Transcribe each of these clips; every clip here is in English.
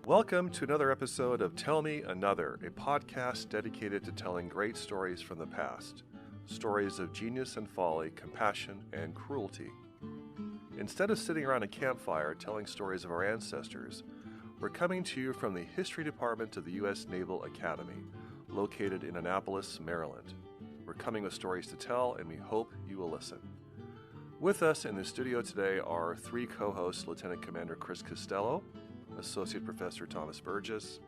Welcome to another episode of Tell Me Another, a podcast dedicated to telling great stories from the past. Stories of genius and folly, compassion and cruelty. Instead of sitting around a campfire telling stories of our ancestors, we're coming to you from the History Department of the U.S. Naval Academy, located in Annapolis, Maryland. We're coming with stories to tell, and we hope you will listen. With us in the studio today are three co-hosts, Lieutenant Commander Chris Costello, Associate Professor Thomas Burgess,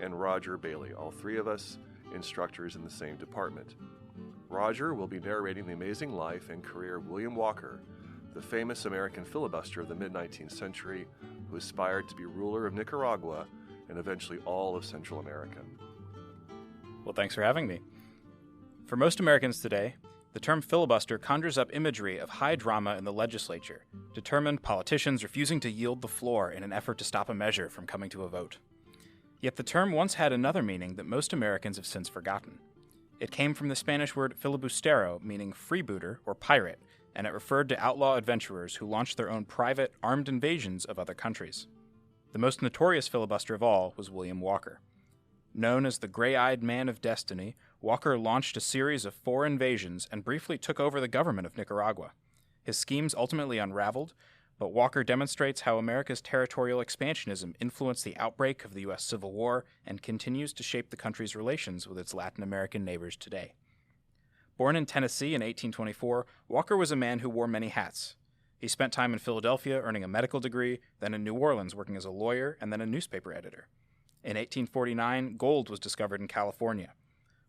and Roger Bailey, all three of us instructors in the same department. Roger will be narrating the amazing life and career of William Walker, the famous American filibuster of the mid-19th century, who aspired to be ruler of Nicaragua and eventually all of Central America. Well, thanks for having me. For most Americans today, the term filibuster conjures up imagery of high drama in the legislature, determined politicians refusing to yield the floor in an effort to stop a measure from coming to a vote. Yet the term once had another meaning that most Americans have since forgotten. It came from the Spanish word filibustero, meaning freebooter or pirate, and it referred to outlaw adventurers who launched their own private, armed invasions of other countries. The most notorious filibuster of all was William Walker. Known as the Gray-Eyed Man of Destiny, Walker launched a series of 4 invasions and briefly took over the government of Nicaragua. His schemes ultimately unraveled, but Walker demonstrates how America's territorial expansionism influenced the outbreak of the U.S. Civil War and continues to shape the country's relations with its Latin American neighbors today. Born in Tennessee in 1824, Walker was a man who wore many hats. He spent time in Philadelphia earning a medical degree, then in New Orleans working as a lawyer, and then a newspaper editor. In 1849, gold was discovered in California.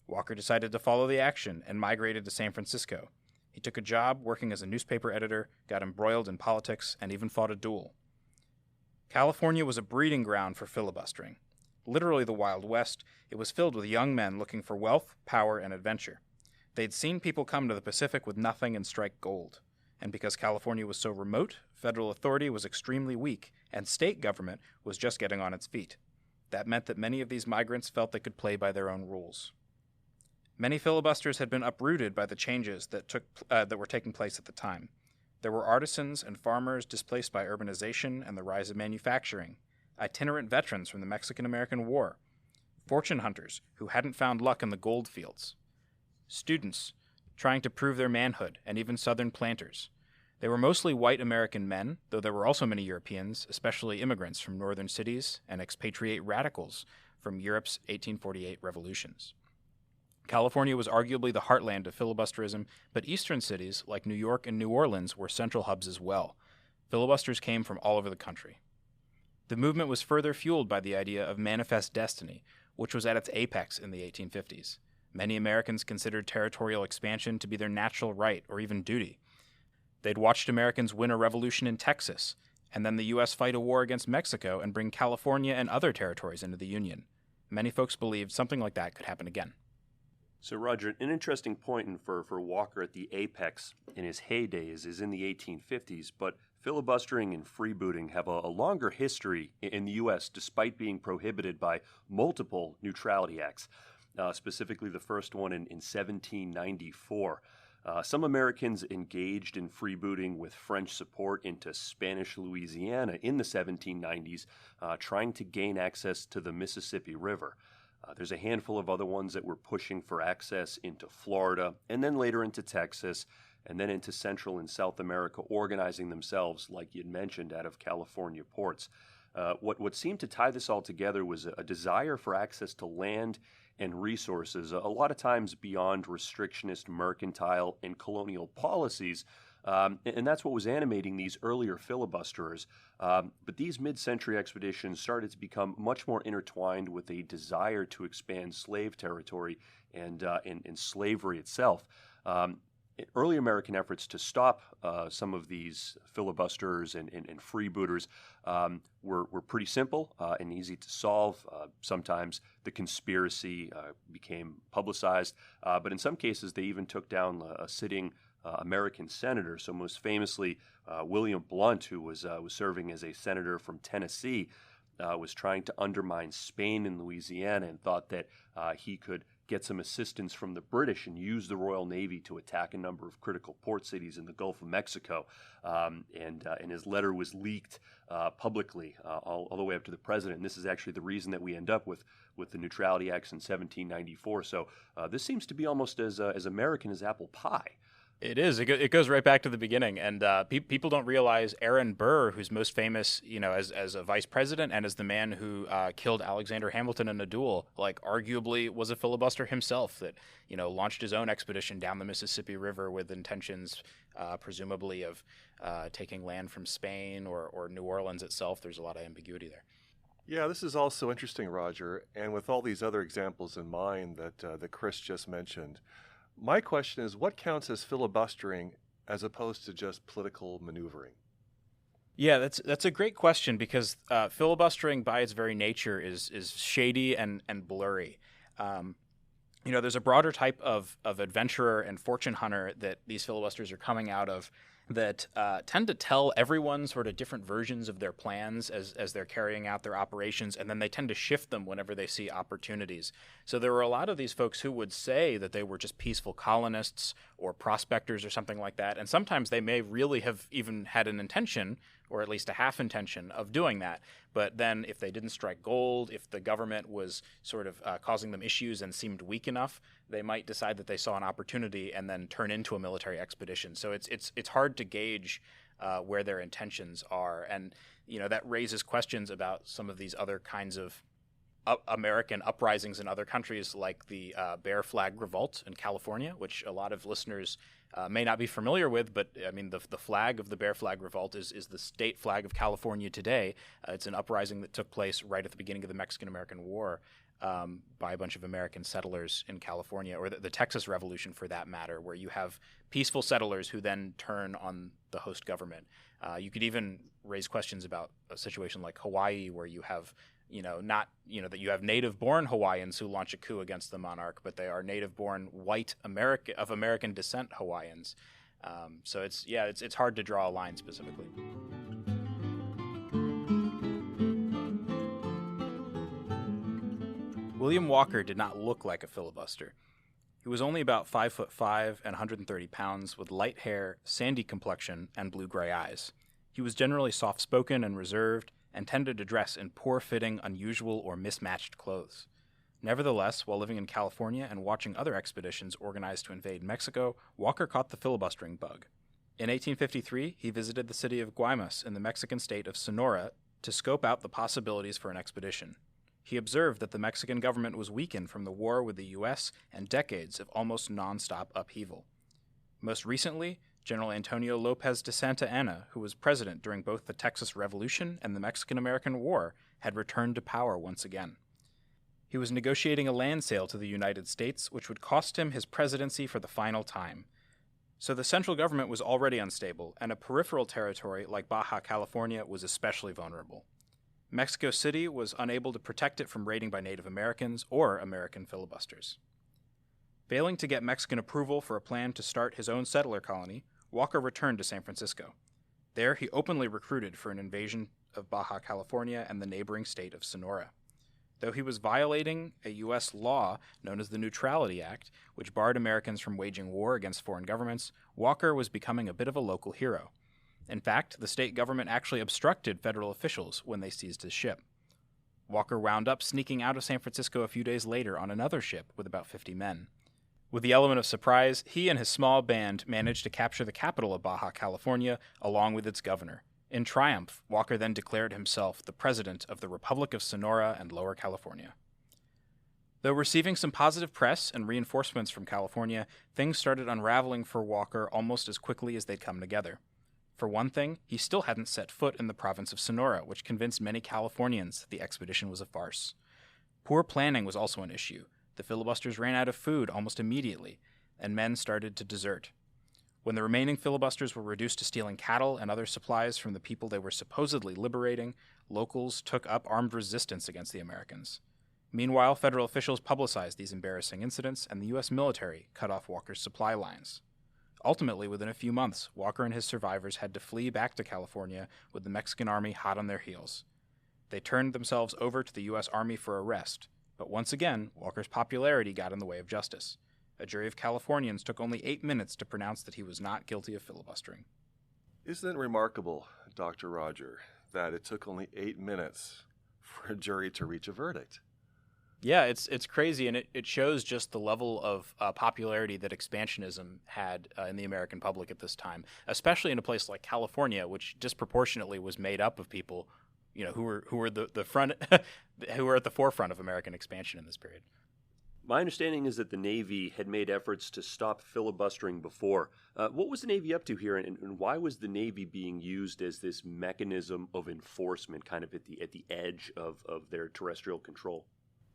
Walker decided to follow the action and migrated to San Francisco. He took a job working as a newspaper editor, got embroiled in politics, and even fought a duel. California was a breeding ground for filibustering. Literally the Wild West, it was filled with young men looking for wealth, power, and adventure. They'd seen people come to the Pacific with nothing and strike gold. And because California was so remote, federal authority was extremely weak, and state government was just getting on its feet. That meant that many of these migrants felt they could play by their own rules. Many filibusters had been uprooted by the changes that were taking place at the time. There were artisans and farmers displaced by urbanization and the rise of manufacturing, itinerant veterans from the Mexican-American War, fortune hunters who hadn't found luck in the gold fields, students trying to prove their manhood, and even Southern planters. They were mostly white American men, though there were also many Europeans, especially immigrants from northern cities and expatriate radicals from Europe's 1848 revolutions. California was arguably the heartland of filibusterism, but eastern cities like New York and New Orleans were central hubs as well. Filibusters came from all over the country. The movement was further fueled by the idea of manifest destiny, which was at its apex in the 1850s. Many Americans considered territorial expansion to be their natural right or even duty. They'd watched Americans win a revolution in Texas, and then the U.S. fight a war against Mexico and bring California and other territories into the Union. Many folks believed something like that could happen again. So, Roger, an interesting point for Walker at the apex in his heydays is in the 1850s, but filibustering and freebooting have a longer history in the U.S. despite being prohibited by multiple neutrality acts, specifically the first one in 1794. Some Americans engaged in freebooting with French support into Spanish Louisiana in the 1790s, trying to gain access to the Mississippi River. There's a handful of other ones that were pushing for access into Florida, and then later into Texas, and then into Central and South America, organizing themselves, like you'd mentioned, out of California ports. What seemed to tie this all together was a desire for access to land and resources, a lot of times beyond restrictionist mercantile and colonial policies, and that's what was animating these earlier filibusterers. But these mid-century expeditions started to become much more intertwined with a desire to expand slave territory and slavery itself. Early American efforts to stop some of these filibusters and freebooters were pretty simple and easy to solve. Sometimes the conspiracy became publicized, but in some cases they even took down a sitting American senator. So most famously, William Blount, who was serving as a senator from Tennessee, was trying to undermine Spain in Louisiana and thought that he could get some assistance from the British and use the Royal Navy to attack a number of critical port cities in the Gulf of Mexico. And his letter was leaked publicly all the way up to the president. And this is actually the reason that we end up with the Neutrality Acts in 1794. So this seems to be almost as American as apple pie. It is. It goes right back to the beginning, and people don't realize Aaron Burr, who's most famous, as a vice president and as the man who killed Alexander Hamilton in a duel, like arguably was a filibuster himself. That launched his own expedition down the Mississippi River with intentions, presumably of taking land from Spain or New Orleans itself. There's a lot of ambiguity there. Yeah, this is also interesting, Roger. And with all these other examples in mind that Chris just mentioned. My question is, what counts as filibustering as opposed to just political maneuvering? Yeah, that's a great question because filibustering by its very nature is shady and blurry. There's a broader type of adventurer and fortune hunter that these filibusters are coming out of that tend to tell everyone sort of different versions of their plans as they're carrying out their operations, and then they tend to shift them whenever they see opportunities. So there were a lot of these folks who would say that they were just peaceful colonists or prospectors or something like that, and sometimes they may really have even had an intention, or at least a half intention, of doing that. But then if they didn't strike gold, if the government was sort of causing them issues and seemed weak enough, they might decide that they saw an opportunity and then turn into a military expedition. So it's hard to gauge where their intentions are. And, that raises questions about some of these other kinds of American uprisings in other countries, like the Bear Flag Revolt in California, which a lot of listeners may not be familiar with, but I mean the flag of the Bear Flag Revolt is the state flag of California today. It's an uprising that took place right at the beginning of the Mexican-American War by a bunch of American settlers in California, or the Texas Revolution for that matter, where you have peaceful settlers who then turn on the host government. You could even raise questions about a situation like Hawaii, where you have that you have native-born Hawaiians who launch a coup against the monarch, but they are native-born white American descent Hawaiians. So it's hard to draw a line specifically. William Walker did not look like a filibuster. He was only about 5'5" and 130 pounds, with light hair, sandy complexion, and blue-gray eyes. He was generally soft-spoken and reserved, and tended to dress in poor-fitting, unusual, or mismatched clothes. Nevertheless, while living in California and watching other expeditions organized to invade Mexico, Walker caught the filibustering bug. In 1853, he visited the city of Guaymas in the Mexican state of Sonora to scope out the possibilities for an expedition. He observed that the Mexican government was weakened from the war with the U.S. and decades of almost non-stop upheaval. Most recently, General Antonio Lopez de Santa Anna, who was president during both the Texas Revolution and the Mexican-American War, had returned to power once again. He was negotiating a land sale to the United States, which would cost him his presidency for the final time. So the central government was already unstable, and a peripheral territory like Baja California was especially vulnerable. Mexico City was unable to protect it from raiding by Native Americans or American filibusters. Failing to get Mexican approval for a plan to start his own settler colony, Walker returned to San Francisco. There, he openly recruited for an invasion of Baja California and the neighboring state of Sonora. Though he was violating a U.S. law known as the Neutrality Act, which barred Americans from waging war against foreign governments, Walker was becoming a bit of a local hero. In fact, the state government actually obstructed federal officials when they seized his ship. Walker wound up sneaking out of San Francisco a few days later on another ship with about 50 men. With the element of surprise, he and his small band managed to capture the capital of Baja California, along with its governor. In triumph, Walker then declared himself the president of the Republic of Sonora and Lower California. Though receiving some positive press and reinforcements from California, things started unraveling for Walker almost as quickly as they'd come together. For one thing, he still hadn't set foot in the province of Sonora, which convinced many Californians that the expedition was a farce. Poor planning was also an issue. The filibusters ran out of food almost immediately, and men started to desert. When the remaining filibusters were reduced to stealing cattle and other supplies from the people they were supposedly liberating, locals took up armed resistance against the Americans. Meanwhile, federal officials publicized these embarrassing incidents, and the U.S. military cut off Walker's supply lines. Ultimately, within a few months, Walker and his survivors had to flee back to California with the Mexican army hot on their heels. They turned themselves over to the U.S. Army for arrest, But once again, Walker's popularity got in the way of justice. A jury of Californians took only 8 minutes to pronounce that he was not guilty of filibustering. Isn't it remarkable, Dr. Roger, that it took only 8 minutes for a jury to reach a verdict? Yeah, it's crazy, and it shows just the level of popularity that expansionism had in the American public at this time, especially in a place like California, which disproportionately was made up of people, who were the front, who were at the forefront of American expansion in this period. My understanding is that the Navy had made efforts to stop filibustering before. What was the Navy up to here, and why was the Navy being used as this mechanism of enforcement, kind of at the edge of their terrestrial control?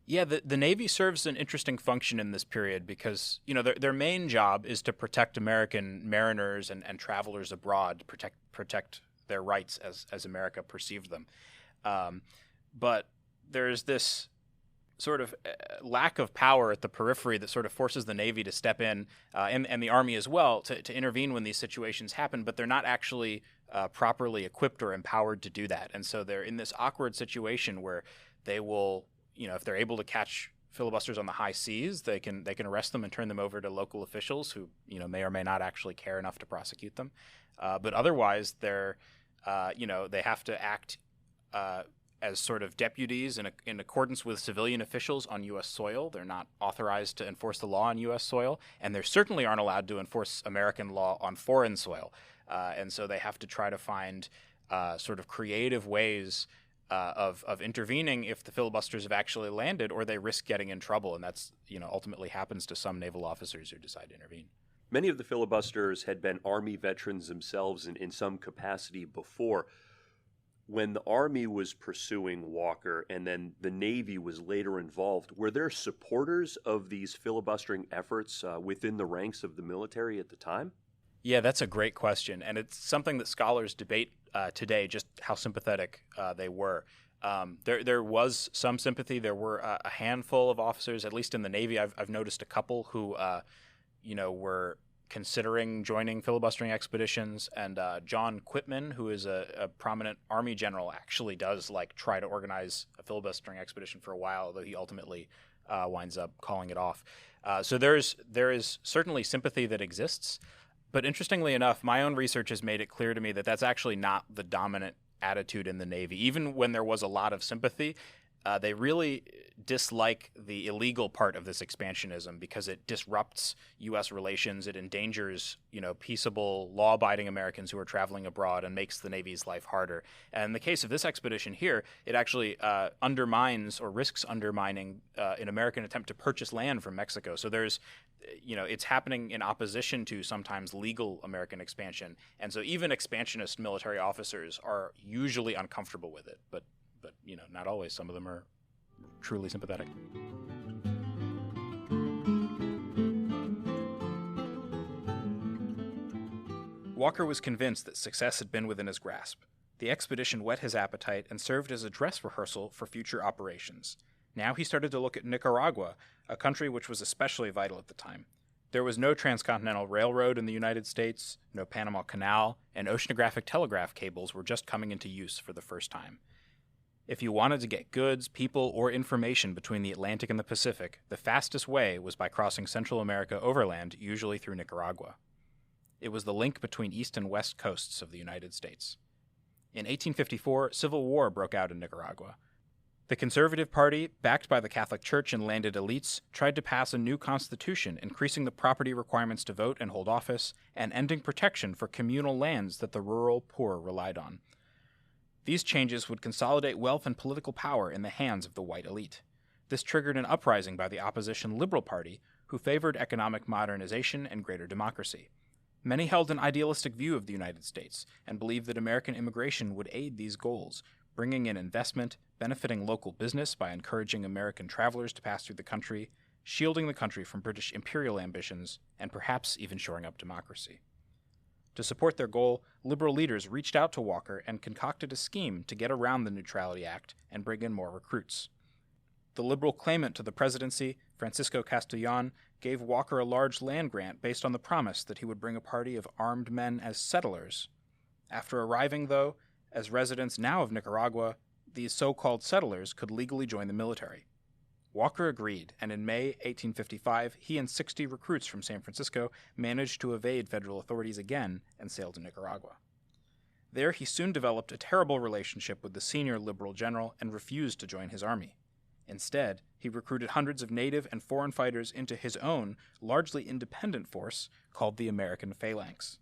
Yeah, the Navy serves an interesting function in this period because, their main job is to protect American mariners and travelers abroad, protect their rights as America perceived them. But there's this sort of lack of power at the periphery that sort of forces the Navy to step in, and the Army as well, to intervene when these situations happen, but they're not actually properly equipped or empowered to do that. And so they're in this awkward situation where they will, if they're able to catch filibusters on the high seas, they can arrest them and turn them over to local officials who, may or may not actually care enough to prosecute them. But otherwise, they have to act as sort of deputies in accordance with civilian officials on U.S. soil. They're not authorized to enforce the law on U.S. soil, and they certainly aren't allowed to enforce American law on foreign soil. And so they have to try to find sort of creative ways of intervening if the filibusters have actually landed, or they risk getting in trouble, and that's ultimately happens to some naval officers who decide to intervene. Many of the filibusters had been Army veterans themselves in some capacity before. When the Army was pursuing Walker and then the Navy was later involved, were there supporters of these filibustering efforts within the ranks of the military at the time? Yeah, that's a great question, and it's something that scholars debate today, just how sympathetic they were. There was some sympathy. There were a handful of officers, at least in the Navy. I've noticed a couple who, were considering joining filibustering expeditions, and John Quitman, who is a prominent Army general, actually does try to organize a filibustering expedition for a while, though he ultimately winds up calling it off. So there is certainly sympathy that exists. But interestingly enough, my own research has made it clear to me that that's actually not the dominant attitude in the Navy. Even when there was a lot of sympathy, they really dislike the illegal part of this expansionism because it disrupts U.S. relations. It endangers, peaceable, law-abiding Americans who are traveling abroad and makes the Navy's life harder. And in the case of this expedition here, it actually undermines or risks undermining an American attempt to purchase land from Mexico. So there's, it's happening in opposition to sometimes legal American expansion. And so even expansionist military officers are usually uncomfortable with it. But not always. Some of them are truly sympathetic. Walker was convinced that success had been within his grasp. The expedition whet his appetite and served as a dress rehearsal for future operations. Now he started to look at Nicaragua, a country which was especially vital at the time. There was no transcontinental railroad in the United States, no Panama Canal, and oceanographic telegraph cables were just coming into use for the first time. If you wanted to get goods, people, or information between the Atlantic and the Pacific, the fastest way was by crossing Central America overland, usually through Nicaragua. It was the link between east and west coasts of the United States. In 1854, civil war broke out in Nicaragua. The Conservative Party, backed by the Catholic Church and landed elites, tried to pass a new constitution increasing the property requirements to vote and hold office, and ending protection for communal lands that the rural poor relied on. These changes would consolidate wealth and political power in the hands of the white elite. This triggered an uprising by the opposition Liberal Party, who favored economic modernization and greater democracy. Many held an idealistic view of the United States and believed that American immigration would aid these goals, bringing in investment, benefiting local business by encouraging American travelers to pass through the country, shielding the country from British imperial ambitions, and perhaps even shoring up democracy. To support their goal, liberal leaders reached out to Walker and concocted a scheme to get around the Neutrality Act and bring in more recruits. The liberal claimant to the presidency, Francisco Castellón, gave Walker a large land grant based on the promise that he would bring a party of armed men as settlers. After arriving, though, as residents now of Nicaragua, these so-called settlers could legally join the military. Walker agreed, and in May 1855, he and 60 recruits from San Francisco managed to evade federal authorities again and sailed to Nicaragua. There, he soon developed a terrible relationship with the senior liberal general and refused to join his army. Instead, he recruited hundreds of native and foreign fighters into his own, largely independent force called the American Phalanx.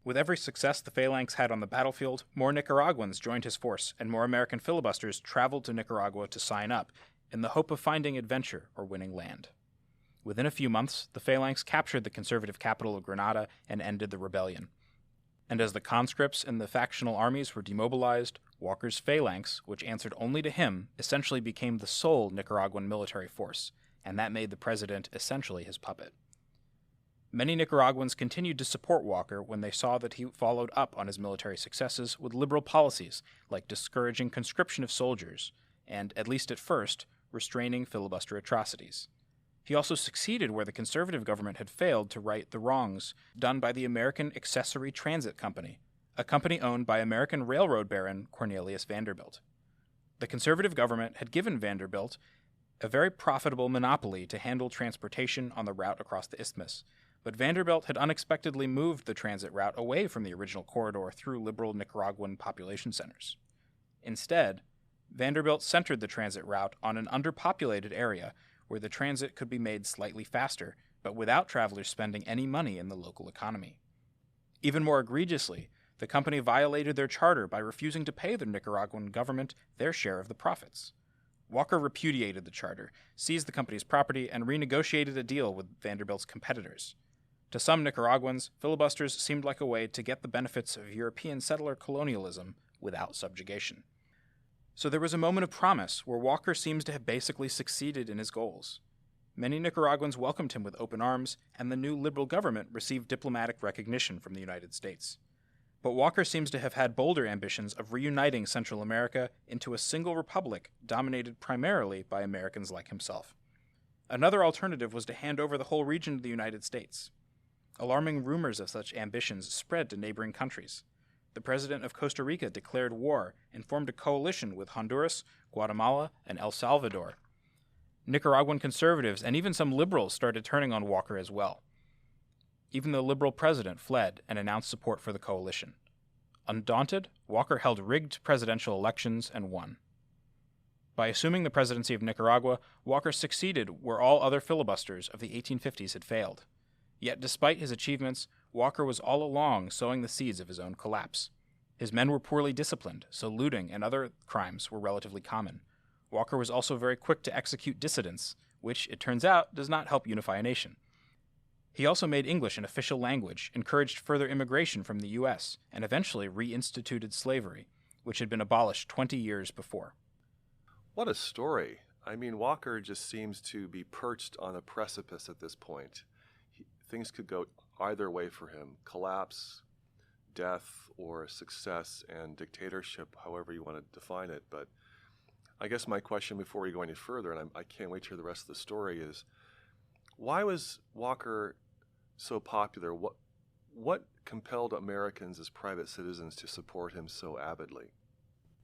With every success the Phalanx had on the battlefield, more Nicaraguans joined his force, and more American filibusters traveled to Nicaragua to sign up, in the hope of finding adventure or winning land. Within a few months, the Phalanx captured the conservative capital of Granada and ended the rebellion. And as the conscripts and the factional armies were demobilized, Walker's Phalanx, which answered only to him, essentially became the sole Nicaraguan military force, and that made the president essentially his puppet. Many Nicaraguans continued to support Walker when they saw that he followed up on his military successes with liberal policies like discouraging conscription of soldiers and, at least at first, restraining filibuster atrocities. He also succeeded where the conservative government had failed to right the wrongs done by the American Accessory Transit Company, a company owned by American railroad baron Cornelius Vanderbilt. The conservative government had given Vanderbilt a very profitable monopoly to handle transportation on the route across the isthmus, but Vanderbilt had unexpectedly moved the transit route away from the original corridor through liberal Nicaraguan population centers. Instead, Vanderbilt centered the transit route on an underpopulated area where the transit could be made slightly faster, but without travelers spending any money in the local economy. Even more egregiously, the company violated their charter by refusing to pay the Nicaraguan government their share of the profits. Walker repudiated the charter, seized the company's property, and renegotiated a deal with Vanderbilt's competitors. To some Nicaraguans, filibusters seemed like a way to get the benefits of European settler colonialism without subjugation. So there was a moment of promise where Walker seems to have basically succeeded in his goals. Many Nicaraguans welcomed him with open arms, and the new liberal government received diplomatic recognition from the United States. But Walker seems to have had bolder ambitions of reuniting Central America into a single republic dominated primarily by Americans like himself. Another alternative was to hand over the whole region to the United States. Alarming rumors of such ambitions spread to neighboring countries. The president of Costa Rica declared war and formed a coalition with Honduras, Guatemala, and El Salvador. Nicaraguan conservatives and even some liberals started turning on Walker as well. Even the liberal president fled and announced support for the coalition. Undaunted, Walker held rigged presidential elections and won. By assuming the presidency of Nicaragua, Walker succeeded where all other filibusters of the 1850s had failed. Yet despite his achievements, Walker was all along sowing the seeds of his own collapse. His men were poorly disciplined, so looting and other crimes were relatively common. Walker was also very quick to execute dissidents, which, it turns out, does not help unify a nation. He also made English an official language, encouraged further immigration from the U.S., and eventually reinstituted slavery, which had been abolished 20 years before. What a story. I mean, Walker just seems to be perched on a precipice at this point. Things could go either way for him: collapse, death, or success and dictatorship, however you want to define it. But I guess my question before we go any further, and I can't wait to hear the rest of the story, is why was Walker so popular? What compelled Americans as private citizens to support him so avidly?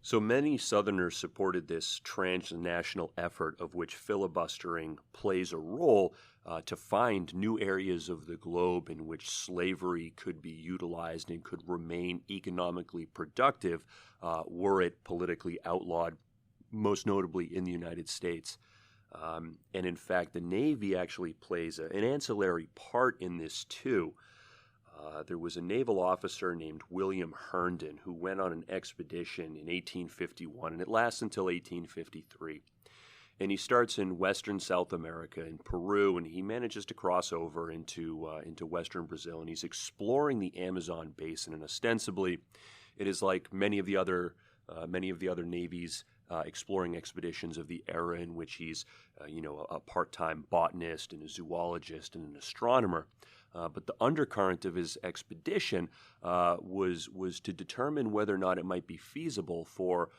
So many Southerners supported this transnational effort of which filibustering plays a role to find new areas of the globe in which slavery could be utilized and could remain economically productive were it politically outlawed, most notably in the United States. And in fact, the Navy actually plays an ancillary part in this too. There was a naval officer named William Herndon who went on an expedition in 1851, and it lasts until 1853. And he starts in western South America, in Peru, and he manages to cross over into western Brazil, and he's exploring the Amazon basin. And ostensibly, it is like many of the other navies exploring expeditions of the era in which he's a part-time botanist and a zoologist and an astronomer. But the undercurrent of his expedition was to determine whether or not it might be feasible for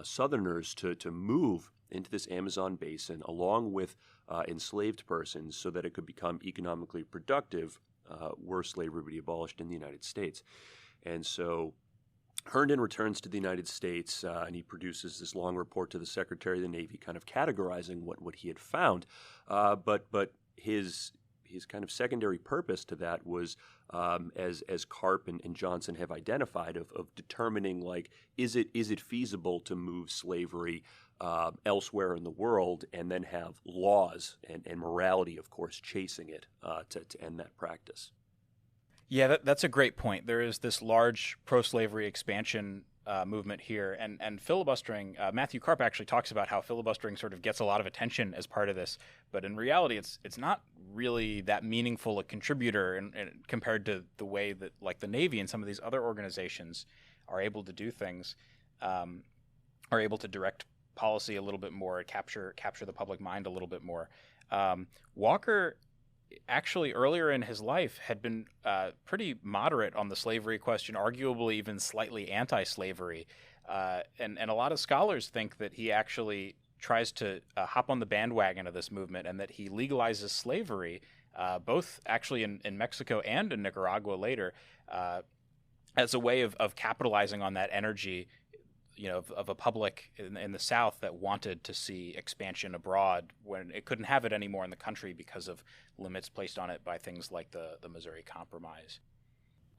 Southerners to move into this Amazon basin along with enslaved persons so that it could become economically productive were slavery to be abolished in the United States. And so Herndon returns to the United States, and he produces this long report to the Secretary of the Navy, kind of categorizing what he had found. But his kind of secondary purpose to that was, as Karp and Johnson have identified, of determining, like, is it feasible to move slavery elsewhere in the world, and then have laws and morality, of course, chasing it to end that practice. Yeah, that's a great point. There is this large pro-slavery expansion movement here, and filibustering. Matthew Karp actually talks about how filibustering sort of gets a lot of attention as part of this, but in reality, it's not really that meaningful a contributor compared to the way that, like, the Navy and some of these other organizations are able to do things, are able to direct policy a little bit more, capture the public mind a little bit more. Walker actually earlier in his life had been pretty moderate on the slavery question, arguably even slightly anti-slavery. And a lot of scholars think that he actually tries to hop on the bandwagon of this movement, and that he legalizes slavery, both actually in Mexico and in Nicaragua later, as a way of capitalizing on that energy, of a public in the South that wanted to see expansion abroad when it couldn't have it anymore in the country because of limits placed on it by things like the Missouri Compromise.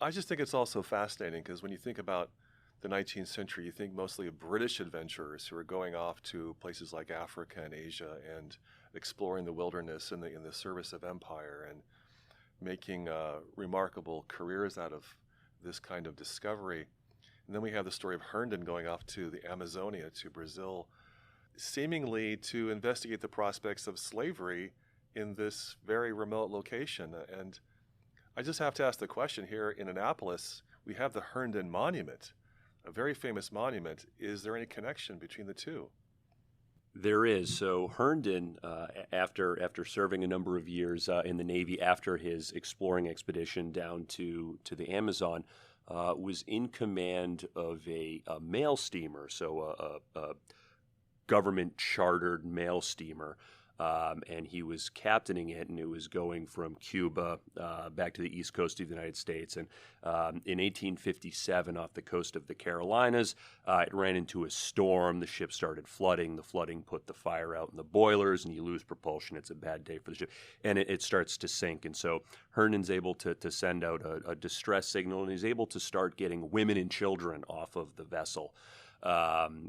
I just think it's also fascinating because when you think about the 19th century, you think mostly of British adventurers who are going off to places like Africa and Asia and exploring the wilderness in the service of empire and making remarkable careers out of this kind of discovery. And then we have the story of Herndon going off to the Amazonia, to Brazil, seemingly to investigate the prospects of slavery in this very remote location. And I just have to ask the question here in Annapolis, we have the Herndon Monument, a very famous monument. Is there any connection between the two? There is. So Herndon, after serving a number of years in the Navy, after his exploring expedition down to the Amazon, was in command of a mail steamer, so a government-chartered mail steamer, and he was captaining it, and it was going from Cuba back to the east coast of the United States. And in 1857, off the coast of the Carolinas, it ran into a storm. The ship started flooding. The flooding put the fire out in the boilers, and you lose propulsion. It's a bad day for the ship, and it starts to sink. And so Herndon's able to send out a distress signal, and he's able to start getting women and children off of the vessel.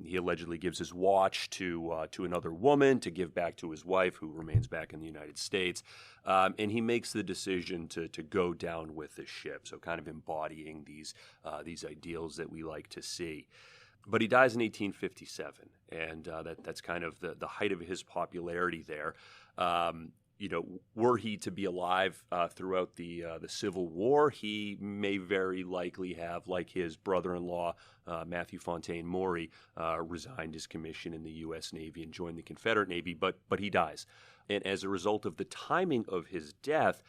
He allegedly gives his watch to another woman to give back to his wife, who remains back in the United States. And he makes the decision to go down with the ship, so kind of embodying these ideals that we like to see. But he dies in 1857, and that's kind of the height of his popularity there. Were he to be alive throughout the Civil War, he may very likely have, like his brother-in-law, Matthew Fontaine Maury, resigned his commission in the U.S. Navy and joined the Confederate Navy, but he dies. And as a result of the timing of his death,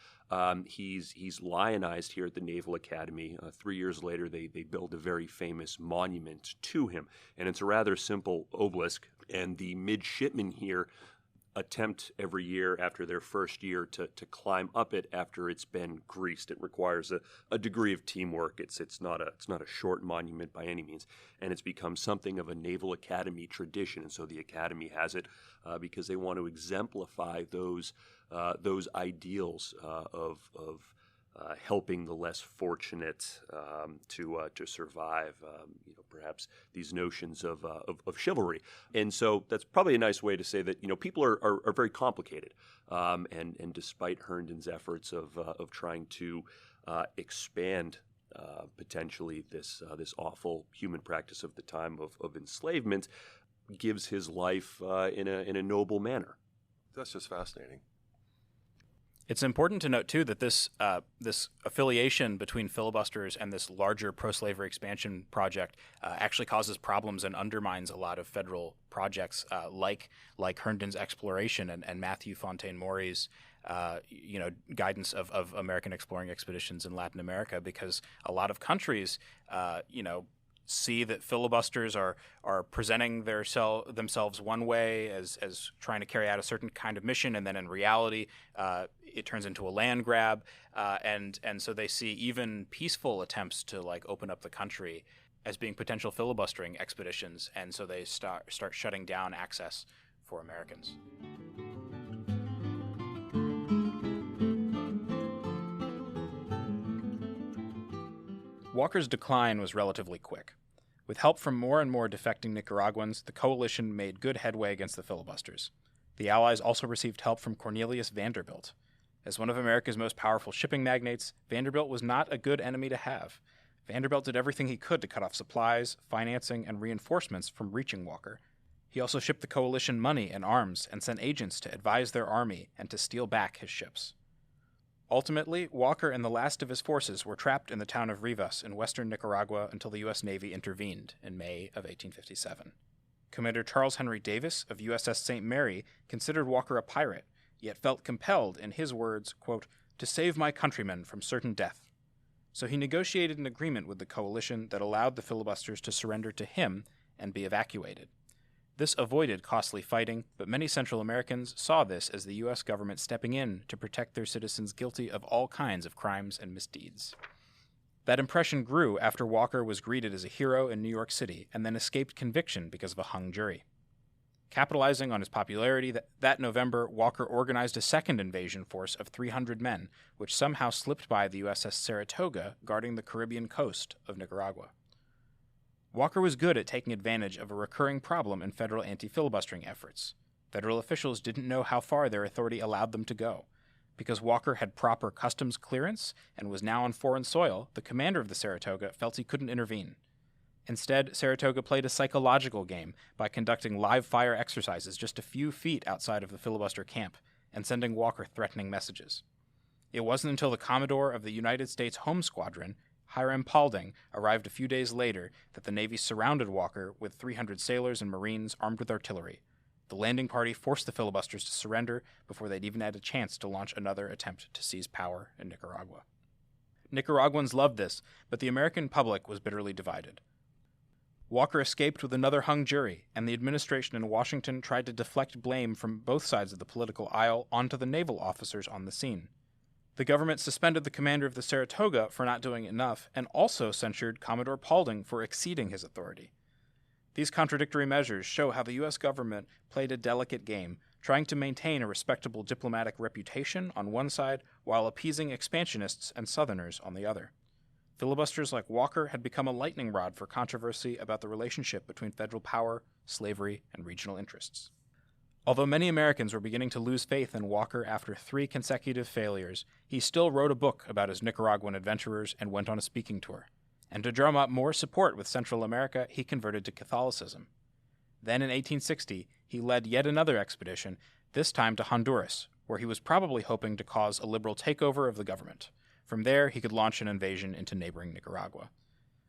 he's lionized here at the Naval Academy. 3 years later, they build a very famous monument to him, and it's a rather simple obelisk, and the midshipmen here attempt every year after their first year to climb up it after it's been greased. It requires a degree of teamwork. It's not a short monument by any means, and it's become something of a Naval Academy tradition. And so the Academy has it because they want to exemplify those ideals of helping the less fortunate to survive, perhaps these notions of chivalry. And so that's probably a nice way to say that, people are very complicated. And despite Herndon's efforts of trying to expand potentially this awful human practice of the time of enslavement, gives his life in a noble manner. That's just fascinating. It's important to note, too, that this affiliation between filibusters and this larger pro-slavery expansion project actually causes problems and undermines a lot of federal projects like Herndon's exploration and Matthew Fontaine Maury's guidance of American exploring expeditions in Latin America, because a lot of countries see that filibusters are presenting themselves one way as trying to carry out a certain kind of mission, and then in reality it turns into a land grab, and so they see even peaceful attempts to open up the country as being potential filibustering expeditions, and so they start shutting down access for Americans. Walker's decline was relatively quick. With help from more and more defecting Nicaraguans, the coalition made good headway against the filibusters. The Allies also received help from Cornelius Vanderbilt. As one of America's most powerful shipping magnates, Vanderbilt was not a good enemy to have. Vanderbilt did everything he could to cut off supplies, financing, and reinforcements from reaching Walker. He also shipped the coalition money and arms and sent agents to advise their army and to steal back his ships. Ultimately, Walker and the last of his forces were trapped in the town of Rivas in western Nicaragua until the U.S. Navy intervened in May of 1857. Commander Charles Henry Davis of USS St. Mary considered Walker a pirate, yet felt compelled, in his words, quote, "to save my countrymen from certain death." So he negotiated an agreement with the coalition that allowed the filibusters to surrender to him and be evacuated. This avoided costly fighting, but many Central Americans saw this as the U.S. government stepping in to protect their citizens guilty of all kinds of crimes and misdeeds. That impression grew after Walker was greeted as a hero in New York City and then escaped conviction because of a hung jury. Capitalizing on his popularity, that November, Walker organized a second invasion force of 300 men, which somehow slipped by the USS Saratoga guarding the Caribbean coast of Nicaragua. Walker was good at taking advantage of a recurring problem in federal anti-filibustering efforts. Federal officials didn't know how far their authority allowed them to go. Because Walker had proper customs clearance and was now on foreign soil, the commander of the Saratoga felt he couldn't intervene. Instead, Saratoga played a psychological game by conducting live-fire exercises just a few feet outside of the filibuster camp and sending Walker threatening messages. It wasn't until the Commodore of the United States Home Squadron, Hiram Paulding, arrived a few days later that the Navy surrounded Walker with 300 sailors and Marines armed with artillery. The landing party forced the filibusters to surrender before they'd even had a chance to launch another attempt to seize power in Nicaragua. Nicaraguans loved this, but the American public was bitterly divided. Walker escaped with another hung jury, and the administration in Washington tried to deflect blame from both sides of the political aisle onto the naval officers on the scene. The government suspended the commander of the Saratoga for not doing enough, and also censured Commodore Paulding for exceeding his authority. These contradictory measures show how the U.S. government played a delicate game, trying to maintain a respectable diplomatic reputation on one side while appeasing expansionists and Southerners on the other. Filibusters like Walker had become a lightning rod for controversy about the relationship between federal power, slavery, and regional interests. Although many Americans were beginning to lose faith in Walker after 3 consecutive failures, he still wrote a book about his Nicaraguan adventurers and went on a speaking tour. And to drum up more support with Central America, he converted to Catholicism. Then in 1860, he led yet another expedition, this time to Honduras, where he was probably hoping to cause a liberal takeover of the government. From there, he could launch an invasion into neighboring Nicaragua.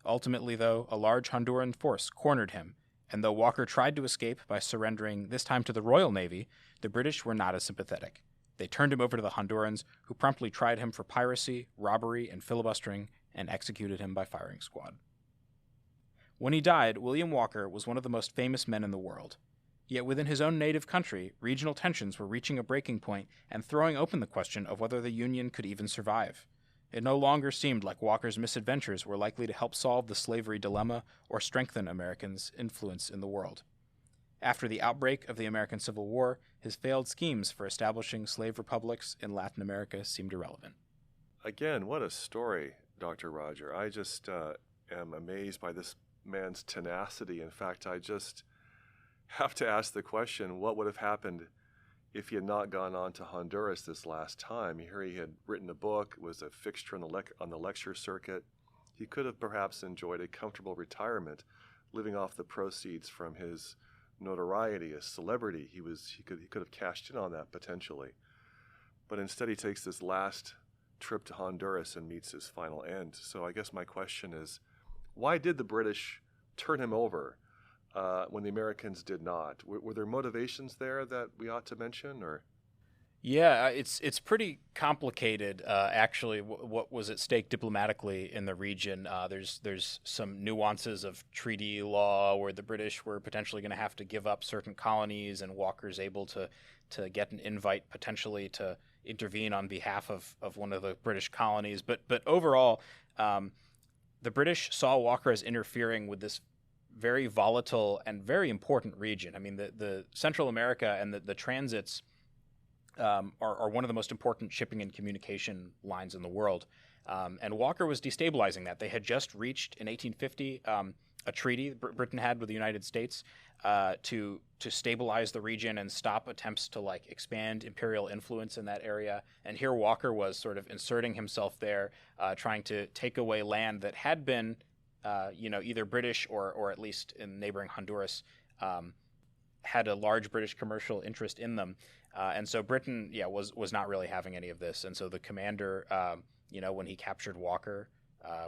Ultimately, though, a large Honduran force cornered him, and though Walker tried to escape by surrendering this time to the Royal Navy, the British were not as sympathetic. They turned him over to the Hondurans, who promptly tried him for piracy, robbery, and filibustering, and executed him by firing squad. When he died, William Walker was one of the most famous men in the world. Yet within his own native country, regional tensions were reaching a breaking point and throwing open the question of whether the Union could even survive. It no longer seemed like Walker's misadventures were likely to help solve the slavery dilemma or strengthen Americans' influence in the world. After the outbreak of the American Civil War, his failed schemes for establishing slave republics in Latin America seemed irrelevant. Again, what a story, Dr. Roger. I just am amazed by this man's tenacity. In fact, I just have to ask the question, what would have happened if he had not gone on to Honduras this last time? Here he had written a book, was a fixture on the lecture circuit. He could have perhaps enjoyed a comfortable retirement, living off the proceeds from his notoriety as celebrity. He could have cashed in on that potentially. But instead he takes this last trip to Honduras and meets his final end. So I guess my question is, why did the British turn him over when the Americans did not? Were there motivations there that we ought to mention, or? Yeah, it's pretty complicated, actually, what was at stake diplomatically in the region. There's some nuances of treaty law where the British were potentially going to have to give up certain colonies, and Walker's able to get an invite potentially to intervene on behalf of one of the British colonies. But overall, the British saw Walker as interfering with this very volatile and very important region. I mean, the Central America and the transits are one of the most important shipping and communication lines in the world. And Walker was destabilizing that. They had just reached, in 1850, a treaty Britain had with the United States to stabilize the region and stop attempts to expand imperial influence in that area. And here Walker was sort of inserting himself there, trying to take away land that had been, either British or at least in neighboring Honduras, had a large British commercial interest in them. And so Britain, was not really having any of this. And so the commander, when he captured Walker,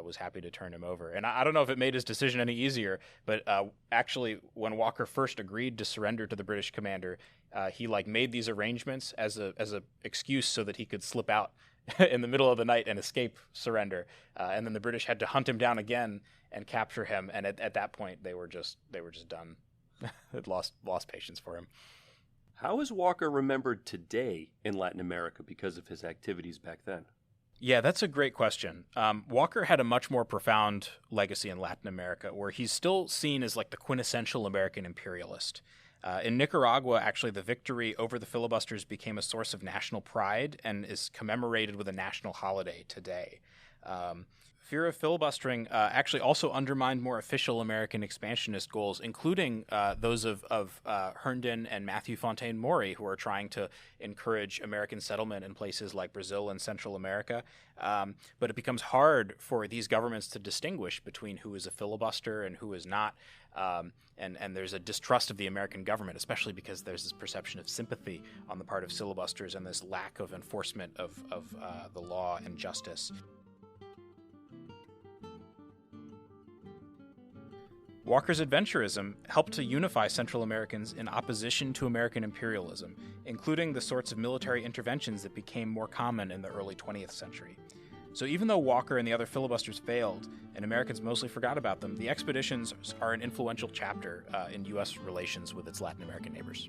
was happy to turn him over. And I don't know if it made his decision any easier, but actually, when Walker first agreed to surrender to the British commander, he made these arrangements as a excuse so that he could slip out in the middle of the night and escape surrender. And then the British had to hunt him down again and capture him. And at that point, they were just done. Had lost patience for him. How is Walker remembered today in Latin America because of his activities back then? Yeah, that's a great question. Walker had a much more profound legacy in Latin America, where he's still seen as the quintessential American imperialist. In Nicaragua, actually, the victory over the filibusters became a source of national pride and is commemorated with a national holiday today. Fear of filibustering actually also undermined more official American expansionist goals, including those of Herndon and Matthew Fontaine Maury, who are trying to encourage American settlement in places like Brazil and Central America. But it becomes hard for these governments to distinguish between who is a filibuster and who is not. And there's a distrust of the American government, especially because there's this perception of sympathy on the part of filibusters and this lack of enforcement of the law and justice. Walker's adventurism helped to unify Central Americans in opposition to American imperialism, including the sorts of military interventions that became more common in the early 20th century. So even though Walker and the other filibusters failed, and Americans mostly forgot about them, the expeditions are an influential chapter in U.S. relations with its Latin American neighbors.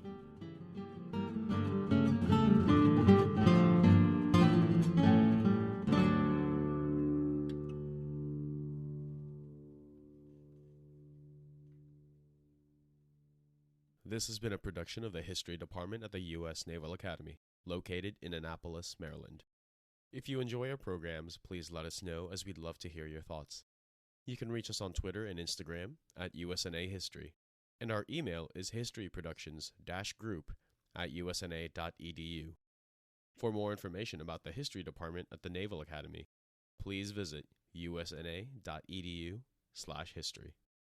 This has been a production of the History Department at the U.S. Naval Academy, located in Annapolis, Maryland. If you enjoy our programs, please let us know, as we'd love to hear your thoughts. You can reach us on Twitter and Instagram at USNA History, and our email is historyproductions-group@usna.edu. For more information about the History Department at the Naval Academy, please visit usna.edu/history.